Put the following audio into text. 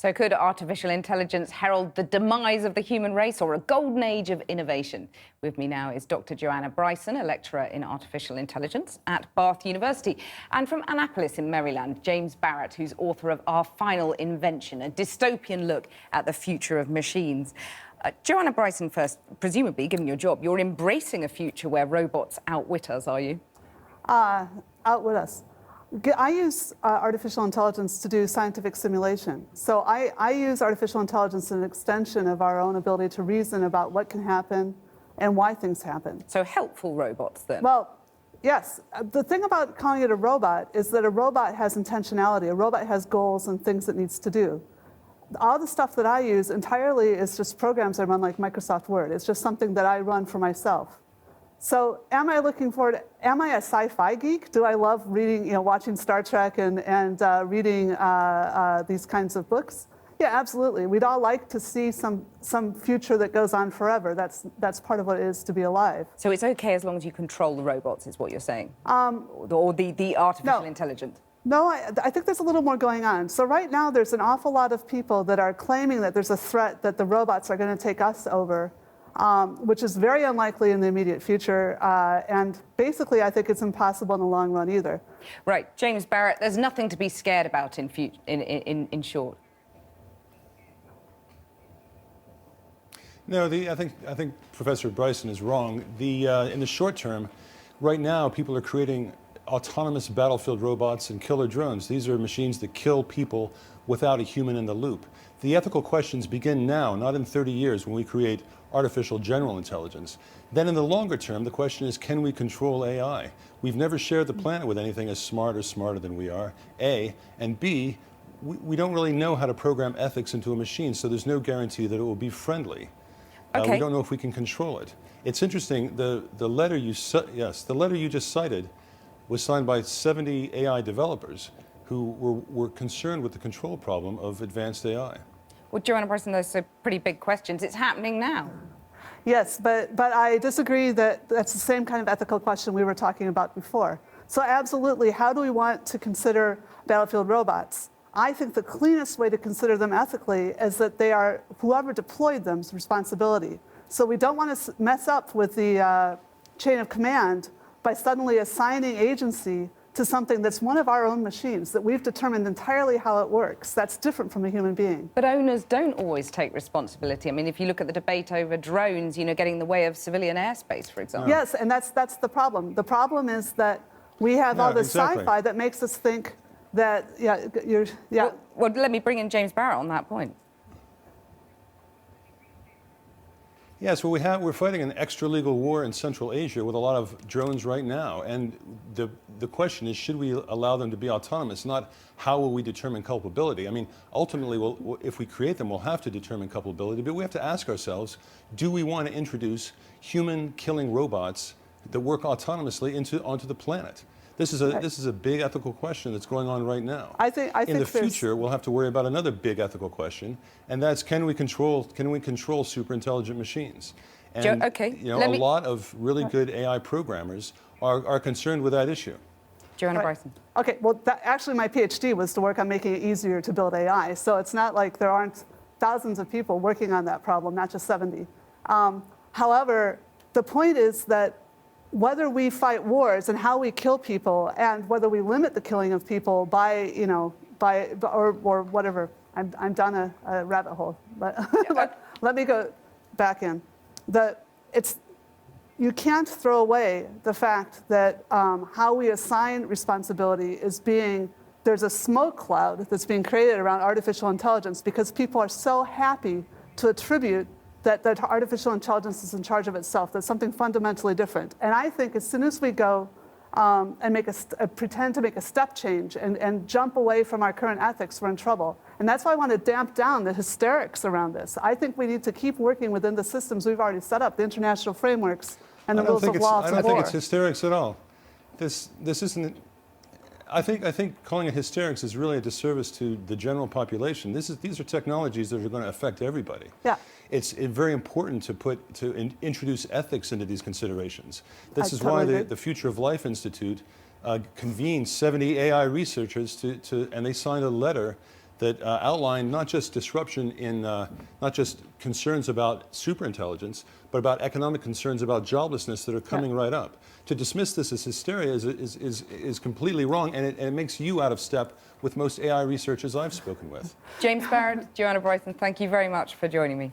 So could artificial intelligence herald the demise of the human race or a golden age of innovation? With me now is Dr. Joanna Bryson, a lecturer in artificial intelligence at Bath University, and from Annapolis in Maryland, James Barrat, who's author of Our Final Invention, a dystopian look at the future of machines. Joanna Bryson first, presumably, given your job, you're embracing a future where robots outwit us, are you? Outwit us. I use artificial intelligence to do scientific simulation. So I use artificial intelligence as an extension of our own ability to reason about what can happen and why things happen. So helpful robots, then? Well, yes. The thing about calling it a robot is that a robot has intentionality. A robot has goals and things it needs to do. All the stuff that I use entirely is just programs I run like Microsoft Word. It's just something that I run for myself. So am I looking forward, am I a sci-fi geek? Do I love reading, watching Star Trek and reading these kinds of books? Yeah, absolutely. We'd all like to see some future that goes on forever. That's part of what it is to be alive. So it's okay as long as you control the robots, is what you're saying? Or the artificial intelligence? No, I think there's a little more going on. So right now there's an awful lot of people that are claiming that there's a threat that the robots are going to take us over. Which is very unlikely in the immediate future, and basically I think it's impossible in the long run either. Right, James Barrat, there's nothing to be scared about in short. No, I think Professor Bryson is wrong. In the short term, right now people are creating autonomous battlefield robots and killer drones. These are machines that kill people without a human in the loop. The ethical questions begin now, not in 30 years when we create artificial general intelligence. Then in the longer term, the question is, can we control AI? We've never shared the planet with anything as smart or smarter than we are, A. And B, we don't really know how to program ethics into a machine, so there's no guarantee that it will be friendly. Okay. We don't know if we can control it. It's interesting, the letter you just cited was signed by 70 AI developers who were concerned with the control problem of advanced AI. Well, Joanna Bryson, those are pretty big questions. It's happening now. Yes, but I disagree that that's the same kind of ethical question we were talking about before. So absolutely, how do we want to consider battlefield robots? I think the cleanest way to consider them ethically is that they are whoever deployed them's responsibility. So we don't want to mess up with the chain of command by suddenly assigning agency to something that's one of our own machines that we've determined entirely how it works. That's different from a human being. But owners don't always take responsibility. I mean, if you look at the debate over drones, getting in the way of civilian airspace, for example. Yes, and that's the problem. The problem is that we have all this sci-fi that makes us think that, Well, let me bring in James Barrat on that point. Yes, well, we're fighting an extra-legal war in Central Asia with a lot of drones right now, and the question is, should we allow them to be autonomous? Not how will we determine culpability? I mean, ultimately, if we create them, we'll have to determine culpability, but we have to ask ourselves, do we want to introduce human-killing robots that work autonomously onto the planet? This is a big ethical question that's going on right now. I think in the future, we'll have to worry about another big ethical question, and that's can we control super intelligent machines? And a lot of really good AI programmers are concerned with that issue. Joanna Bryson. Okay, well, actually my PhD was to work on making it easier to build AI, so it's not like there aren't thousands of people working on that problem, not just 70. However, the point is that whether we fight wars and how we kill people, and whether we limit the killing of people or whatever, I'm down a rabbit hole, but let me go back in. You can't throw away the fact that how we assign responsibility is there's a smoke cloud that's being created around artificial intelligence because people are so happy to attribute that artificial intelligence is in charge of itself. That's something fundamentally different. And I think as soon as we go and pretend to make a step change and jump away from our current ethics, we're in trouble. And that's why I want to damp down the hysterics around this. I think we need to keep working within the systems we've already set up, the international frameworks and the rules of law. I don't think it's hysterics at all. This isn't. I think calling it hysterics is really a disservice to the general population. These are technologies that are going to affect everybody. Yeah. It's very important to introduce ethics into these considerations. This is why the Future of Life Institute convened 70 AI researchers and they signed a letter that outline not just disruption in, not just concerns about superintelligence, but about economic concerns about joblessness that are coming right up. To dismiss this as hysteria is completely wrong, and it makes you out of step with most AI researchers I've spoken with. James Barrat, Joanna Bryson, thank you very much for joining me.